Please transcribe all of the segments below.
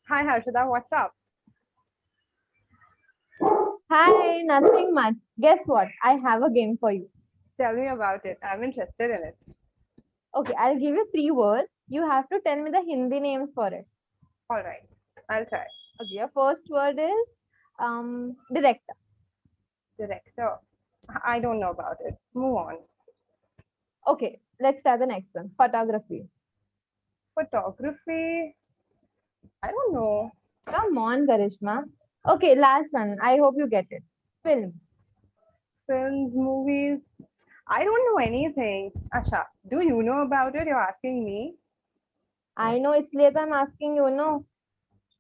Hi Harshada, what's up? Hi, nothing much. Guess what? I have a game for you. Tell me about it. I'm interested in it. Okay, I'll give you three words. You have to tell me the Hindi names for it. All right, I'll try. Okay, your first word is director. Director. I don't know about it. Move on. Okay, let's start the next one. Photography. Photography. I don't know. Come on, Karishma. Okay, last one. I hope you get it. Film. Films, movies. I don't know anything. Asha, do you know about it? You're asking me. I know, इसलिए तो I'm asking you, no?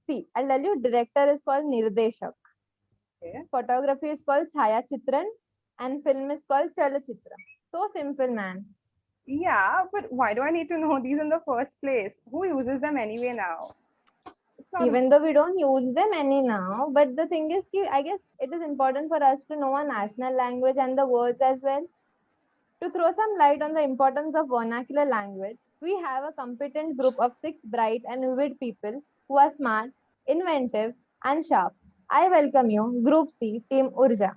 See, I'll tell you, director is called Nirdeshak. Okay. Photography is called Chaya Chitran. And film is called Chalachitra. So simple, man. Yeah, but why do I need to know these in the first place? Who uses them anyway now? It's not. Even though we don't use them any now, but the thing is I guess it is important for us to know our national language and the words as well. To throw some light on the importance of vernacular language, we have a competent group of six bright and vivid people who are smart, inventive, and sharp. I welcome you, Group C, Team Urja.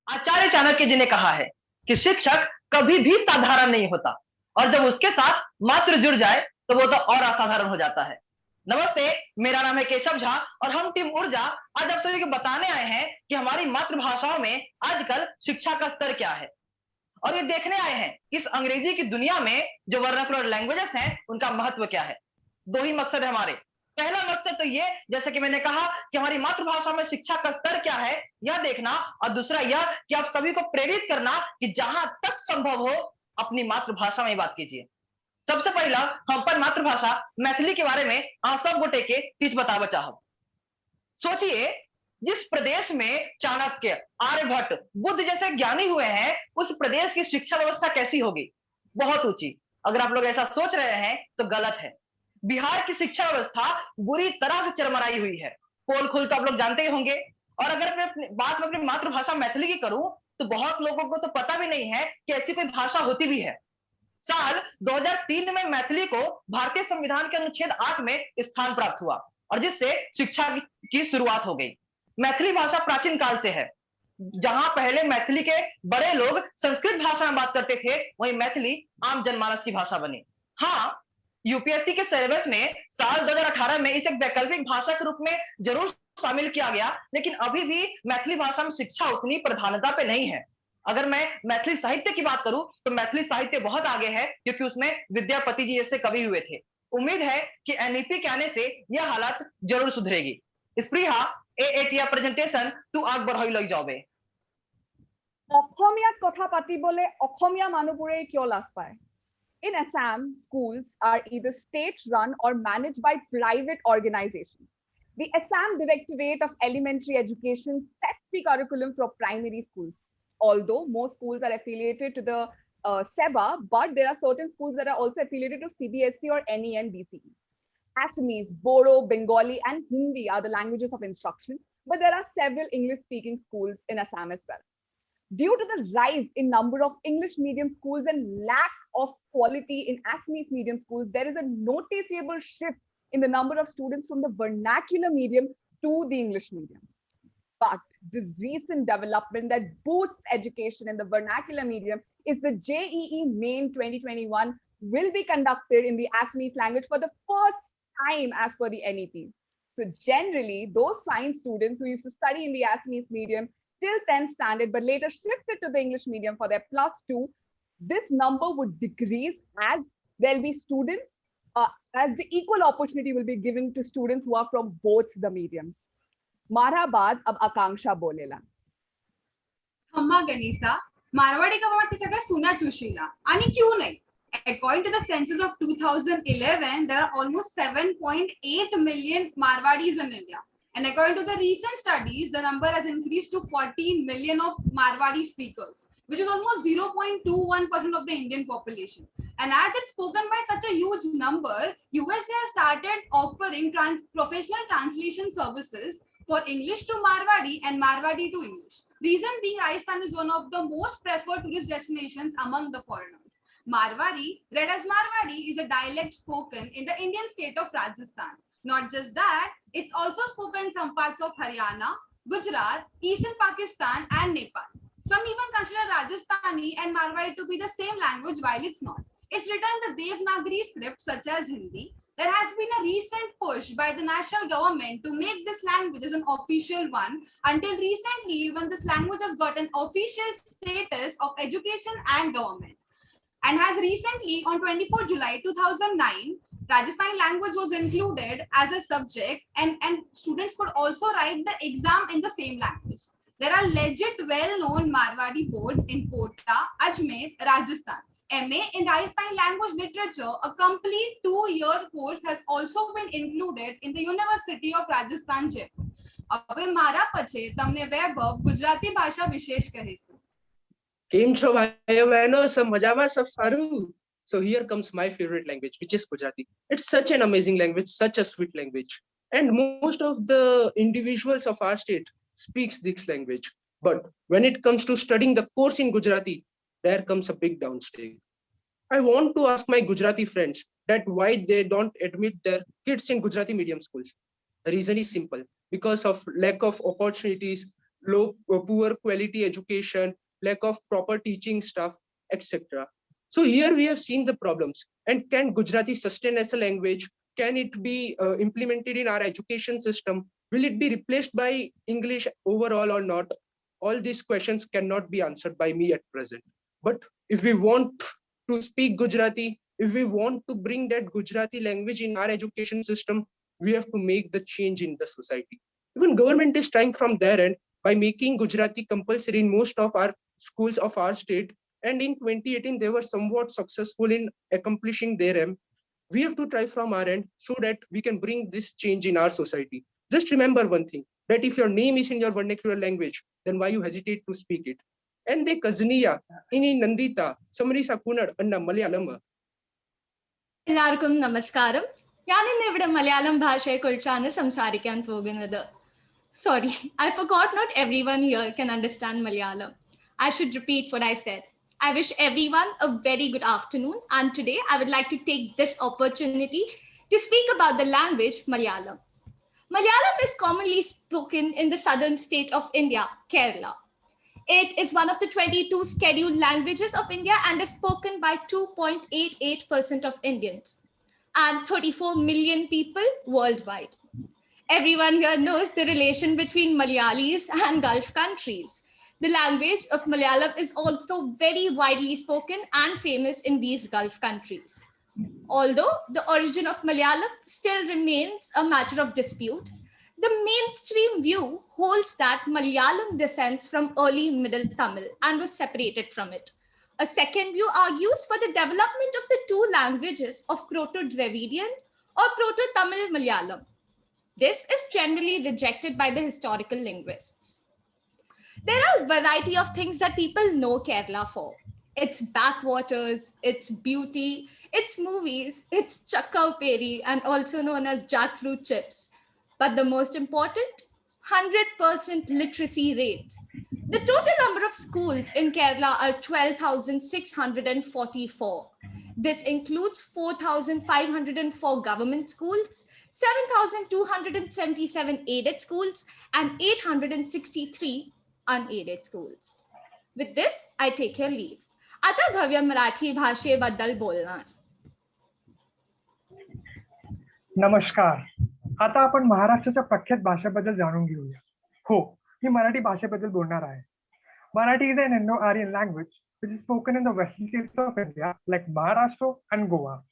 आचार्य चाणक्य जी ने कहा है कि शिक्षक कभी भी साधारण नहीं होता और जब उसके साथ मात्र जुड़ जाए तो वो तो और असाधारण हो जाता है। नमस्ते, मेरा नाम है केशव झा और हम टीम ऊर्जा आज आप सभी को बताने आए हैं कि हमारी मातृभाषाओं में आजकल शिक्षा का स्तर क्या है और ये देखने आए हैं इस अंग्रेजी की दुनिया में जो वर्नाकुलर लैंग्वेजेस हैं उनका महत्व क्या है। दो ही मकसद है हमारे। पहला मकसद तो ये, जैसे कि मैंने कहा कि हमारी मातृभाषा में शिक्षा का स्तर क्या है यह देखना, और दूसरा यह कि आप सभी को प्रेरित करना कि जहां तक संभव हो अपनी मातृभाषा में बात कीजिए। सबसे पहला हम पर मातृभाषा मैथिली के बारे में आप सब गोटे के बीच बतावा चाहब। सोचिए, जिस प्रदेश में चाणक्य, आर्यभट्ट, बुद्ध जैसे ज्ञानी हुए हैं उस प्रदेश की शिक्षा व्यवस्था कैसी होगी? बहुत ऊंची। अगर आप लोग ऐसा सोच रहे हैं तो गलत है। बिहार की शिक्षा व्यवस्था बुरी तरह से चरमराई हुई है। पोल खुल तो आप लोग जानते ही होंगे। और अगर मैं अपनी मातृभाषा मैथिली की करूं तो बहुत लोगों को तो पता भी नहीं है कि ऐसी कोई भाषा होती भी है। साल 2003 में मैथिली को भारतीय संविधान के अनुच्छेद 8 में स्थान प्राप्त हुआ और जिससे शिक्षा की शुरुआत हो गई। मैथिली भाषा प्राचीन काल से है। जहां पहले मैथिली के बड़े लोग संस्कृत भाषा में बात करते थे, वहीं मैथिली आम जनमानस की भाषा बनी। हाँ, यूपीएससी के सिलेबस में साल 2018 में इसे एक वैकल्पिक भाषा के रूप में जरूर शामिल किया गया, लेकिन अभी भी मैथिली भाषा में शिक्षा उतनी प्रधानता पे नहीं है। अगर मैं मैथिली साहित्य की बात करूं तो मैथिली साहित्य बहुत आगे है क्योंकि उसमें विद्यापति जी जैसे कवि हुए थे। उम्मीद है कि एनईपी के आने से यह हालत जरूर सुधरेगी। स्प्रिहा एएटिया प्रेजेंटेशन तू आग बढ़ाई लई जाबे। অসমীয়াত কথা পাতিবলে অসমীয়া মানুহবোৰে কিয় লাজ পায়? In Assam, schools are either state-run or managed by private organizations. The Assam Directorate of Elementary Education sets the curriculum for primary schools. Although most schools are affiliated to the SEBA, but there are certain schools that are also affiliated to CBSE or NEN BCE. Assamese, Bodo, Bengali, and Hindi are the languages of instruction, but there are several English-speaking schools in Assam as well. Due to the rise in number of English medium schools and lack of quality in Assamese medium schools, there is a noticeable shift in the number of students from the vernacular medium to the English medium. But the recent development that boosts education in the vernacular medium is the JEE Main 2021 will be conducted in the Assamese language for the first time as per the NEP. So generally, those science students who used to study in the Assamese medium till 10th standard, but later shifted to the English medium for their +2, this number would decrease as there'll be students, as the equal opportunity will be given to students who are from both the mediums. मारा बाद अब आकांक्षा बोलेला. खम्मा गणिसा मारवाडी गावात सगळं सुना चुशीला आणि क्यों नाही. According to the census of 2011, there are almost 7.8 million Marwadis in India. And according to the recent studies, the number has increased to 14 million of Marwadi speakers, which is almost 0.21% of the Indian population. And as it's spoken by such a huge number, USA has started offering professional translation services for English to Marwadi and Marwadi to English. Reason being, Rajasthan is one of the most preferred tourist destinations among the foreigners. Marwari, read as Marwadi, is a dialect spoken in the Indian state of Rajasthan. Not just that, it's also spoken in some parts of Haryana, Gujarat, Eastern Pakistan, and Nepal. Some even consider Rajasthani and Marwari to be the same language while it's not. It's written in the Devanagari script such as Hindi. There has been a recent push by the national government to make this language as an official one. Until recently, even this language has got an official status of education and government. And has recently, on 24 July 2009, Rajasthani language was included as a subject, and students could also write the exam in the same language. There are legit well-known Marwadi boards in Kota, Ajmer, Rajasthan. MA in Rajasthani language literature, a complete 2-year course has also been included in the University of Rajasthan, Jaipur. હવે મારા પછે તમને વૈભવ ગુજરાતી ભાષા વિશેષ કહેશે. કેમ છો ભાઈઓ બહેનો, सब મજામાં, सब સારું? So here comes my favorite language, which is Gujarati. It's such an amazing language, such a sweet language. And most of the individuals of our state speaks this language. But when it comes to studying the course in Gujarati, there comes a big downstake. I want to ask my Gujarati friends that why they don't admit their kids in Gujarati medium schools. The reason is simple, because of lack of opportunities, poor quality education, lack of proper teaching staff, etc. So here we have seen the problems. And can Gujarati sustain as a language? Can it be implemented in our education system? Will it be replaced by English overall or not? All these questions cannot be answered by me at present. But if we want to speak Gujarati, if we want to bring that Gujarati language in our education system, we have to make the change in the society. Even government is trying from their end by making Gujarati compulsory in most of our schools of our state. And in 2018, they were somewhat successful in accomplishing their aim. We have to try from our end so that we can bring this change in our society. Just remember one thing, that if your name is in your vernacular language, then why you hesitate to speak it? Ende Kazniya, ini Nandita, Samarisa Kunad, Anna Malayalam. എല്ലാവർക്കും നമസ്കാരം. ഞാൻ ഇന്ന് ഇവിടെ മലയാളം ഭാഷയെക്കുറിച്ചാണ് സംസാരിക്കാൻ പോകുന്നത്. Sorry, I forgot not everyone here can understand Malayalam. I should repeat what I said. I wish everyone a very good afternoon, and today I would like to take this opportunity to speak about the language Malayalam. Malayalam is commonly spoken in the southern state of India, Kerala. It is one of the 22 scheduled languages of India and is spoken by 2.88% of Indians and 34 million people worldwide. Everyone here knows the relation between Malayalis and Gulf countries. The language of Malayalam is also very widely spoken and famous in these Gulf countries. Although the origin of Malayalam still remains a matter of dispute, the mainstream view holds that Malayalam descends from early Middle Tamil and was separated from it. A second view argues for the development of the two languages of Proto-Dravidian or Proto-Tamil Malayalam. This is generally rejected by the historical linguists. There are a variety of things that people know Kerala for. Its backwaters, its beauty, its movies, its chakkau peri, and also known as jackfruit chips. But the most important, 100% literacy rates. The total number of schools in Kerala are 12,644. This includes 4,504 government schools, 7,277 aided schools, and 863 unaided schools. With this, I take your leave. आता भव्य मराठी भाषेबद्दल बोलणार. नमस्कार. आता आपण महाराष्ट्राच्या प्रख्यात भाषेबद्दल जाणून घेऊया. हो, मी मराठी भाषेबद्दल बोलणार आहे. Marathi is an Indo-Aryan language which is spoken in the western states of India like Maharashtra and Goa.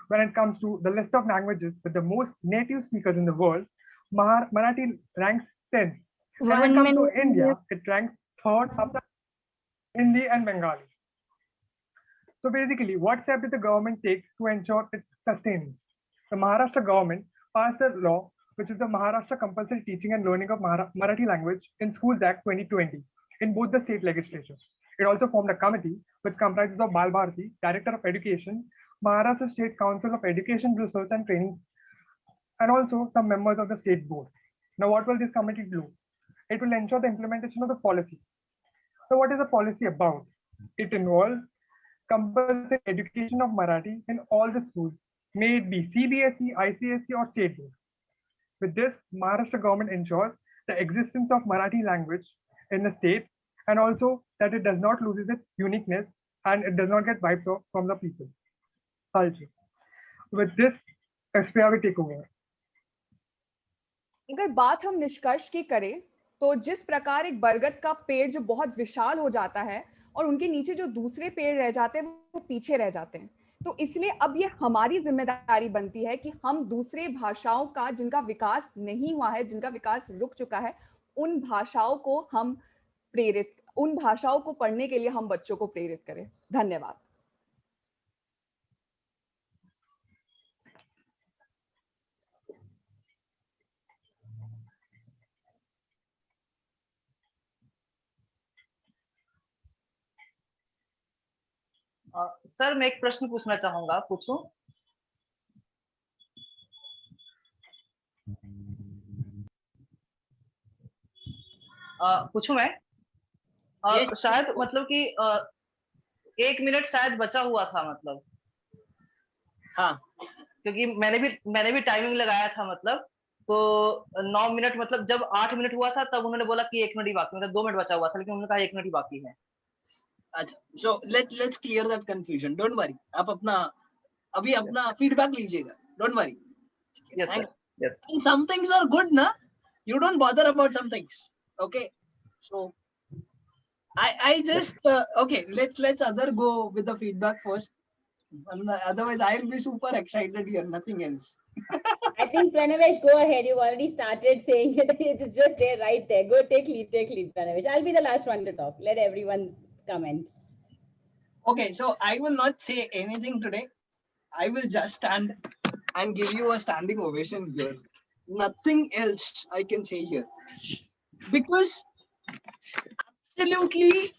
When it comes to the list of languages with the most native speakers in the world, Marathi ranks 10th. And when it comes to India, it ranks 3rd after Hindi and Bengali. So basically, what step did the government take to ensure its sustenance? The Maharashtra government passed a law, which is the Maharashtra Compulsory Teaching and Learning of Marathi Language in Schools Act 2020 in both the state legislatures. It also formed a committee which comprises of Bal Bharti, Director of Education, Maharashtra State Council of Education, Research and Training, and also some members of the state board. Now, what will this committee do? It will ensure the implementation of the policy. So what is the policy about? It involves compulsory education of Marathi in all the schools, may it be CBSE, ICSE or state board. With this, Maharashtra government ensures the existence of Marathi language in the state and also that it does not lose its uniqueness and it does not get wiped off from the people. Culture. With this, SPR will take over. अगर बात हम निष्कर्ष की करें तो जिस प्रकार एक बरगद का पेड़ जो बहुत विशाल हो जाता है और उनके नीचे जो दूसरे पेड़ रह जाते हैं वो पीछे रह जाते हैं, तो इसलिए अब ये हमारी जिम्मेदारी बनती है कि हम दूसरे भाषाओं का जिनका विकास नहीं हुआ है, जिनका विकास रुक चुका है, उन भाषाओं को पढ़ने के लिए हम बच्चों को प्रेरित करें. धन्यवाद. सर मैं एक प्रश्न पूछना चाहूंगा, पूछूं? पूछूं मैं? शायद मतलब कि 1 मिनट शायद बचा हुआ था, मतलब हाँ, क्योंकि मैंने भी टाइमिंग लगाया था, मतलब तो 9 मिनट, मतलब जब 8 मिनट हुआ था तब उन्होंने बोला कि 1 मिनट ही बाकी, मतलब 2 मिनट बचा हुआ था, लेकिन उन्होंने कहा 1 मिनट ही बाकी है. अच्छा, so let's clear that confusion. Don't worry. आप अभी अपना feedback लीजिएगा. Don't worry. Yes, sir. Yes. And some things are good, na? You don't bother about some things. Okay. So I just okay. Let's other go with the feedback first. Otherwise, I'll be super excited here. Nothing else. I think Pranavesh, go ahead. You've already started saying it. It's just there, right there. Go take lead, Pranavesh. I'll be the last one to talk. Let everyone comment. Okay, so I will not say anything today. I will just stand and give you a standing ovation here. Nothing else I can say here. Because absolutely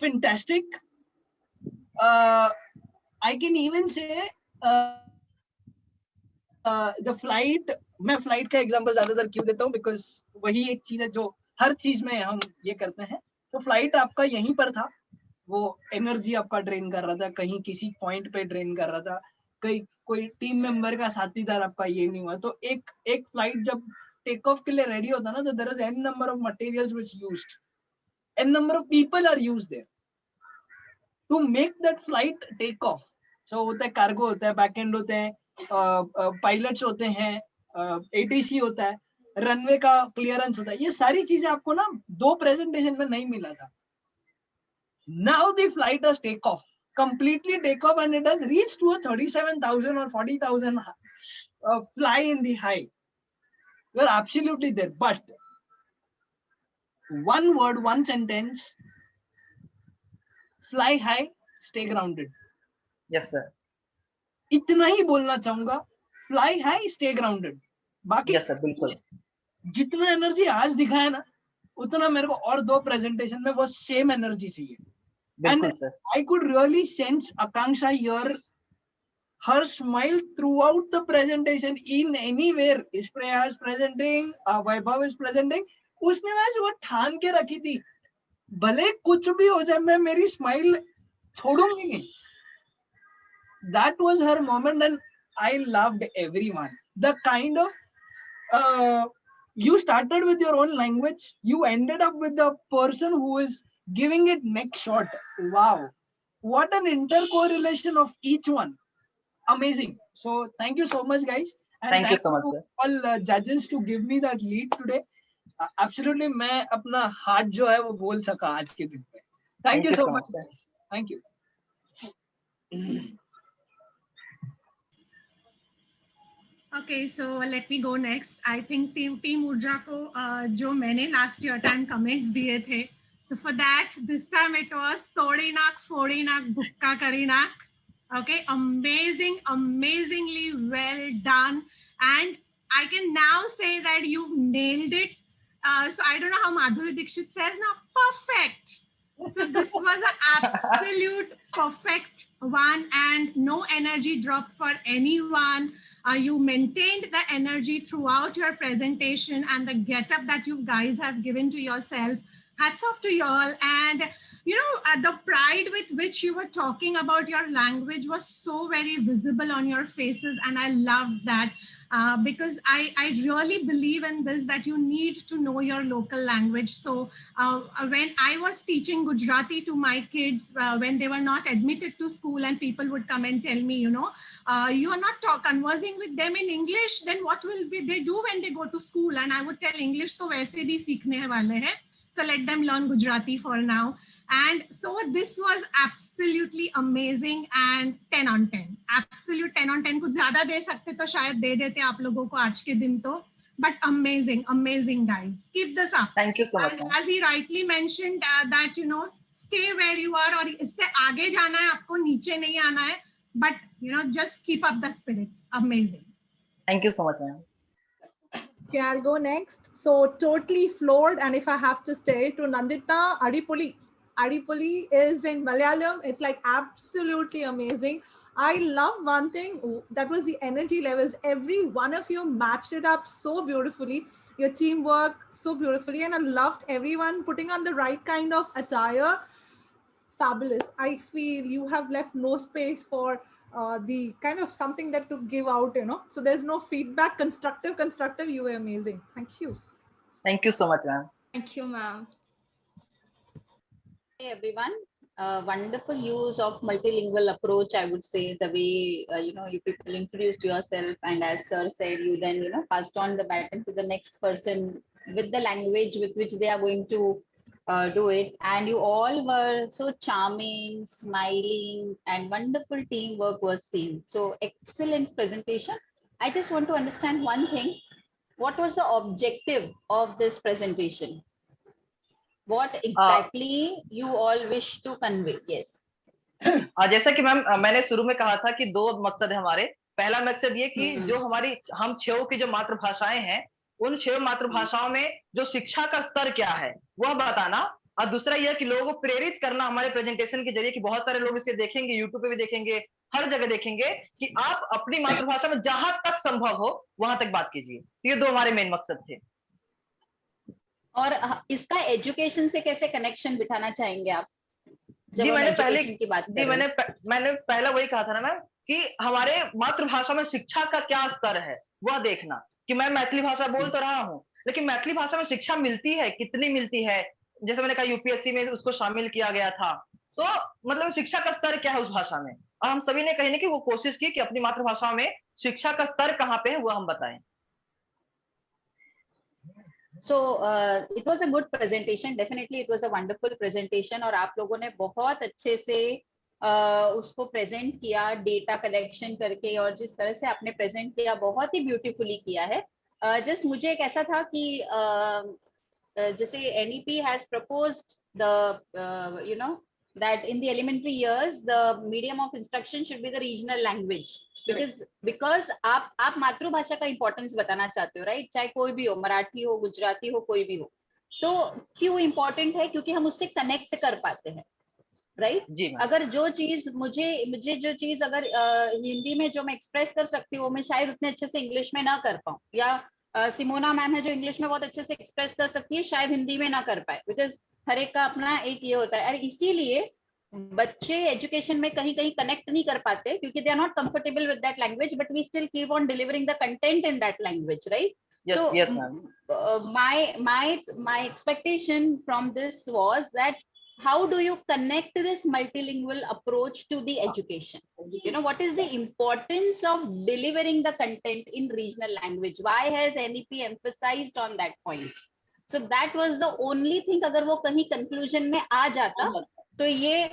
fantastic. I can even say the flight. मैं flight का example ज़्यादातर क्यों देता हूँ? Because वही एक चीज़ है जो हर चीज़ में हम ये करते हैं. तो फ्लाइट आपका यहीं पर था, वो एनर्जी आपका ड्रेन कर रहा था, कहीं किसी पॉइंट पे ड्रेन कर रहा था, कहीं कोई टीम मेंबर का साथीदार आपका ये नहीं हुआ. तो एक फ्लाइट जब टेक ऑफ के लिए रेडी होता ना, तो there is an number of materials which used, an number of people are used there to make that flight take off. So होता है कार्गो, होता है बैक एंड, होते हैं पायलट्स, होते हैं एटीसी, होता है रनवे का क्लियरेंस, होता है. ये सारी चीजें आपको ना 2 प्रेजेंटेशन में नहीं मिला था. Now the flight has take off, completely take off, and it has reached to a 37,000 or 40,000 fly in the high. You are absolutely there. But one word, one sentence: fly high, stay grounded. Yes, sir. इतना ही बोलना चाहूंगा. Fly high, stay grounded. बाकी yes, sir, बिल्कुल. जितना energy आज दिखाया ना, उतना मेरे को और 2 प्रेजेंटेशन में वो सेम एनर्जी चाहिए. And I could really sense Akanksha here, her smile throughout the presentation. In anywhere, Ispreya is presenting, Vaibhav is presenting, उसने वैसे वो ठान के रखी थी, भले कुछ भी हो जाए मैं मेरी स्माइल छोड़ूंगी नहीं. That was her moment, and I loved everyone. The kind of you started with your own language, you ended up with the person who is giving it next shot. Wow, what an intercorrelation of each one. Amazing. So thank you so much, guys, and thank you so much, all judges to give me that lead today. Absolutely मैं अपना heart जो है वो बोल सका आज के दिन पे. Thank you so much. Thank you. Okay, so let me go next. I think team Urja को जो मैंने last year time comments दिए थे, so for that this time it was तोड़ी नाक फोड़ी नाक बुक्का करी नाक. Okay, amazingly well done, and I can now say that you've nailed it. So I don't know how Madhuri Dixit says now, perfect. So this was an absolute perfect one, and no energy drop for anyone. You maintained the energy throughout your presentation, and the get-up that you guys have given to yourself. Hats off to you all. And you know, the pride with which you were talking about your language was so very visible on your faces, and I love that. Because I really believe in this, that you need to know your local language. So when I was teaching Gujarati to my kids, when they were not admitted to school, and people would come and tell me, you know, you are not conversing with them in English, then what will they do when they go to school? And I would tell English to वैसे भी सीखने वाले हैं. So let them learn Gujarati for now. And so this was absolutely amazing, and 10 on 10. Absolute 10 on 10. कुछ ज़्यादा दे सकते तो शायद दे देते आप लोगों को आज के दिन तो. But amazing guys. Keep this up. Thank you so much. And as he rightly mentioned that, you know, stay where you are, और इससे आगे जाना है आपको, नीचे नहीं आना है. But you know, just keep up the spirits. Amazing. Thank you so much, ma'am. Okay, I'll go next. So totally floored, and if I have to say to Nandita, Adipoli. Adipoli is in Malayalam. It's like absolutely amazing. I love one thing, that was the energy levels. Every one of you matched it up so beautifully. Your teamwork so beautifully, and I loved everyone putting on the right kind of attire. Fabulous. I feel you have left no space for the kind of something that to give out, you know. So there's no feedback. Constructive. You were amazing. Thank you. Thank you so much, ma'am. Thank you, ma'am. Hey everyone, wonderful use of multilingual approach. I would say the way you know, you people introduced yourself, and as sir said, you then, you know, passed on the baton to the next person with the language with which they are going to do it. And you all were so charming, smiling, and wonderful teamwork was seen. So excellent presentation. I just want to understand one thing. What was the objective of this presentation? What exactly you all wish to convey? Yes. जैसा कि ma'am मैंने शुरू में कहा था कि दो मकसद है हमारे. पहला मकसद ये कि जो हमारी हम 6 की जो मातृभाषाएं हैं, उन 6 मातृभाषाओं में जो शिक्षा का स्तर क्या है वह बताना, और दूसरा यह कि लोगों को प्रेरित करना हमारे प्रेजेंटेशन के जरिए, कि बहुत सारे लोग इसे देखेंगे, यूट्यूब पे भी देखेंगे, हर जगह देखेंगे, कि आप अपनी मातृभाषा में जहां तक संभव हो वहां तक बात कीजिए. ये दो हमारे मेन मकसद थे. और इसका एजुकेशन से कैसे कनेक्शन बिठाना चाहेंगे आप? जी मैंने पहला वही कहा था ना मैम, कि हमारे मातृभाषा में शिक्षा का क्या स्तर है वह देखना. कि मैं मैथिली भाषा बोल तो रहा हूँ, लेकिन मैथिली भाषा में शिक्षा मिलती है, कितनी मिलती है. जैसे मैंने कहा यूपीएससी में उसको शामिल किया गया था, तो मतलब शिक्षा का स्तर क्या है उस भाषा में. और हम सभी ने कहीं ना कि वो कोशिश की कि अपनी मातृभाषा में शिक्षा का स्तर कहाँ पे है वो हम बताएं. So it was a good presentation. Definitely it was a wonderful presentation. और आप लोगों ने बहुत अच्छे से उसको प्रेजेंट किया, डेटा कलेक्शन करके, और जिस तरह से आपने प्रेजेंट किया बहुत ही ब्यूटीफुली किया है. जस्ट मुझे एक ऐसा था कि जैसे NEP has proposed the you know, that in the elementary years the medium of instruction should be the regional language. because आप मातृभाषा का इंपॉर्टेंस बताना चाहते हो, राइट? चाहे कोई भी हो, मराठी हो, गुजराती हो, कोई भी हो. तो क्यों इंपॉर्टेंट है? क्योंकि हम उससे कनेक्ट कर पाते हैं, राइट? अगर जो चीज मुझे जो चीज अगर हिंदी में जो मैं एक्सप्रेस कर सकती हूँ, मैं शायद उतने अच्छे से इंग्लिश में ना कर पाऊँ, या सिमोना मैम है जो इंग्लिश में बहुत अच्छे से एक्सप्रेस कर सकती है, शायद हिंदी में ना कर पाए, बिकॉज हर एक का अपना एक ये होता है. और इसीलिए बच्चे एजुकेशन में कहीं कहीं कनेक्ट नहीं कर पाते, क्योंकि they are not comfortable with that language, but we still keep on delivering the content in that language, right? Yes, so yes, ma'am. My expectation from this was that how do you connect this multilingual approach to the education? You know, what is the importance of delivering the content in regional language? Why has NEP emphasized on that point? So that was the only thing. अगर वो कहीं conclusion में आ जाता तो ये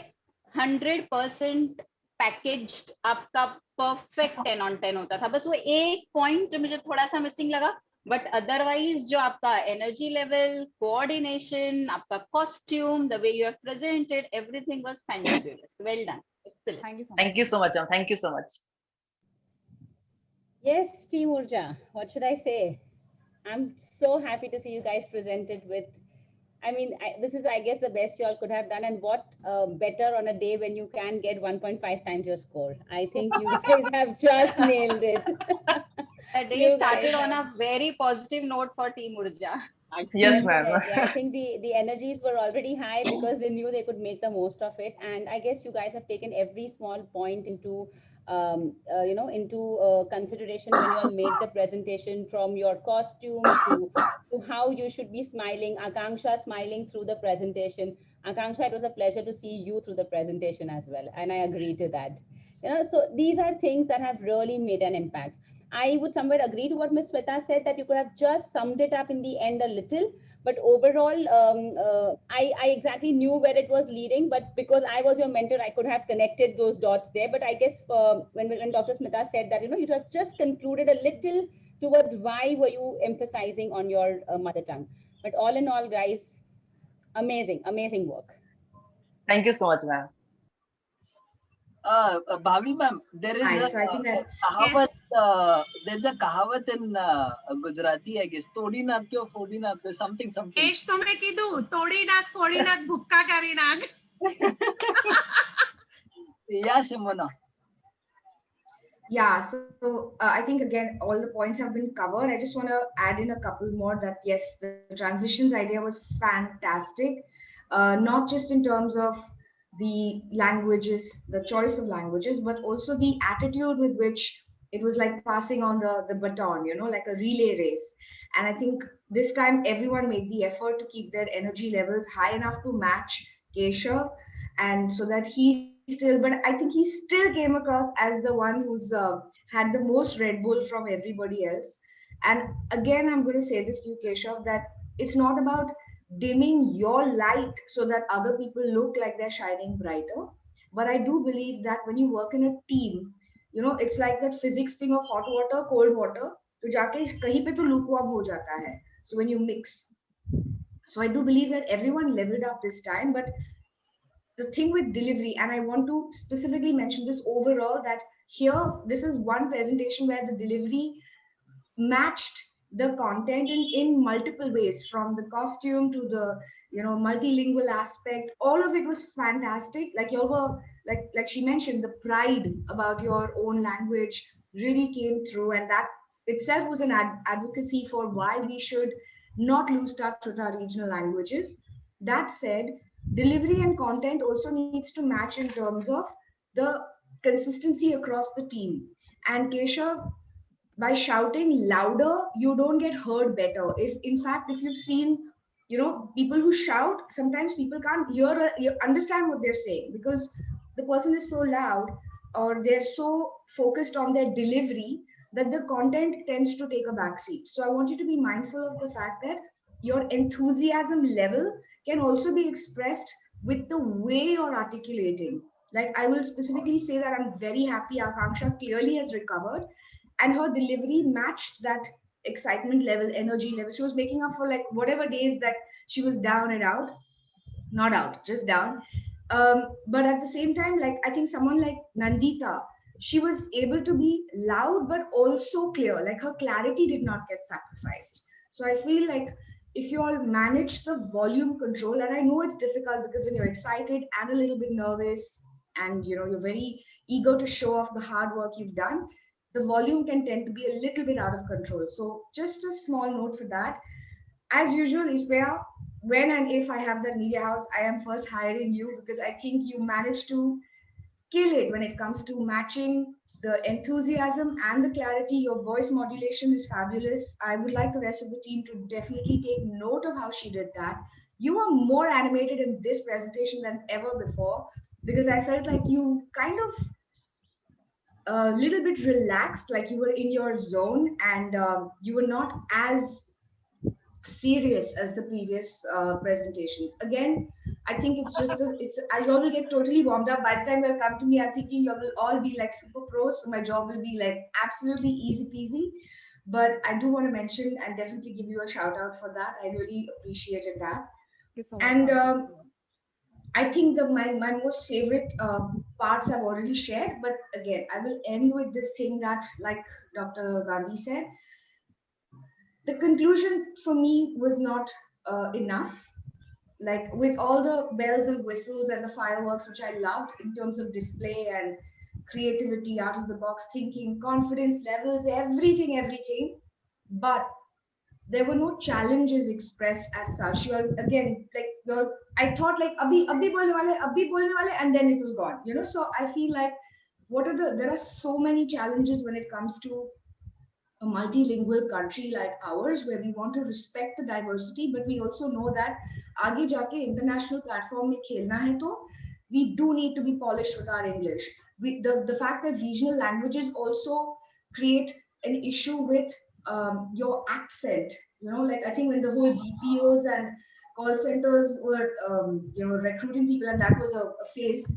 100% packaged आपका perfect 10 on 10 होता था. बस वो एक पॉइंट जो मुझे थोड़ा सा मिसिंग लगा, बट अदरवाइज जो आपका एनर्जी लेवल, कोऑर्डिनेशन, आपका costume, the way you have presented, everything was fantastic. Well done. Excellent. Thank you so much, ma'am. Thank you so much. Yes, Team Urja, what should I say? I'm so happy to see you guys presented with, I mean, this is, I guess, the best you all could have done. And what better on a day when you can get 1.5 times your score. I think you guys have just nailed it. The day started on a very positive note for Team Urja. Yes, ma'am. I think the energies were already high because they knew they could make the most of it. And I guess you guys have taken every small point into consideration when you all made the presentation, from your costume to how you should be smiling. Akanksha smiling through the presentation. Akanksha, it was a pleasure to see you through the presentation as well, and I agree to that. So these are things that have really made an impact. I would somewhere agree to what Ms. Smita said, that you could have just summed it up in the end a little, but overall, I exactly knew where it was leading, but because I was your mentor, I could have connected those dots there. But I guess when Dr. Smita said that, you have just concluded a little towards why were you emphasizing on your mother tongue. But all in all, guys, amazing, amazing work. Thank you so much, ma'am. Bhavi ma'am, there is Nice. I think that's kahavat, there's a kahavat in Gujarati, I guess. Todi naak kyo, fodi naak kyo, something. एज तो मैं कीधु, तोड़ी नाक, फोड़ी नाक, भुक्का करी नाक. Yeah, Simona. Yeah, so I think again all the points have been covered. I just want to add in a couple more that yes, the transitions idea was fantastic, not just in terms of the languages, the choice of languages, but also the attitude with which it was like passing on the baton, like a relay race. And I think this time everyone made the effort to keep their energy levels high enough to match Keshav, and so that but I think he still came across as the one who's had the most Red Bull from everybody else. And again, I'm going to say this to you, Keshav, that it's not about dimming your light so that other people look like they're shining brighter. But I do believe that when you work in a team, it's like that physics thing of hot water, cold water. तो जाके कहीं पे तो lukewarm हो जाता है. So when you mix. So I do believe that everyone leveled up this time, but the thing with delivery, and I want to specifically mention this overall, that here, this is one presentation where the delivery matched the content in multiple ways, from the costume to the multilingual aspect. All of it was fantastic. Like you were, like she mentioned, the pride about your own language really came through, and that itself was an advocacy for why we should not lose touch with our regional languages. That said, delivery and content also needs to match in terms of the consistency across the team. And Keshav, by shouting louder, you don't get heard better. If you've seen, people who shout, sometimes people can't understand what they're saying because the person is so loud or they're so focused on their delivery that the content tends to take a backseat. So I want you to be mindful of the fact that your enthusiasm level can also be expressed with the way you're articulating. Like I will specifically say that I'm very happy Akanksha clearly has recovered and her delivery matched that excitement level, energy level. She was making up for like whatever days that she was down and out, not out, just down. But at the same time, like I think someone like Nandita, she was able to be loud, but also clear. Like her clarity did not get sacrificed. So I feel like if you all manage the volume control, and I know it's difficult because when you're excited and a little bit nervous and you're very eager to show off the hard work you've done, the volume can tend to be a little bit out of control. So just a small note for that. As usual, Ispriya, when and if I have that media house, I am first hiring you because I think you managed to kill it when it comes to matching the enthusiasm and the clarity. Your voice modulation is fabulous. I would like the rest of the team to definitely take note of how she did that. You were more animated in this presentation than ever before because I felt like you kind of a little bit relaxed, like you were in your zone and you were not as serious as the previous presentations. Again, I think it's just you all will get totally warmed up. By the time you'll come to me, I'm thinking you will all be like super pros, so my job will be like absolutely easy peasy. But I do want to mention and definitely give you a shout out for that. I really appreciated that. And I think my most favorite parts I've already shared, but again, I will end with this thing that, like Dr. Gandhi said, the conclusion for me was not enough. Like with all the bells and whistles and the fireworks, which I loved in terms of display and creativity, out of the box thinking, confidence levels, everything. But there were no challenges expressed as such. I thought like abhi bolne wale, and then it was gone. So I feel like there are so many challenges when it comes to a multilingual country like ours, where we want to respect the diversity, but we also know that aage jaake international platform mein khelna hai to we do need to be polished with our English. The fact that regional languages also create an issue with your accent, like I think when the whole BPOs and call centers were recruiting people, and that was a phase,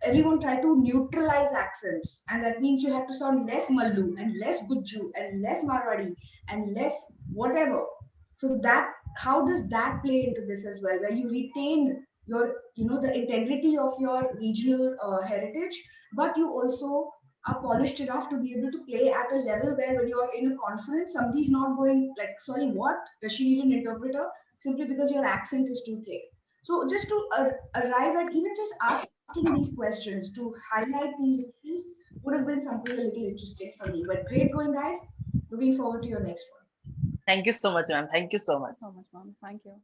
everyone tried to neutralize accents, and that means you have to sound less Mallu and less Gujju and less Marwadi and less whatever. So that, how does that play into this as well, where you retain your the integrity of your regional heritage, but you also are polished enough to be able to play at a level where when you're in a conference, somebody's not going like, sorry, what, does she need an interpreter, simply because your accent is too thick. So just to arrive at even just asking these questions to highlight these issues would have been something a little interesting for me. But great going, guys. Looking forward to your next one. Thank you so much, ma'am. Thank you so much. So much, ma'am. Thank you.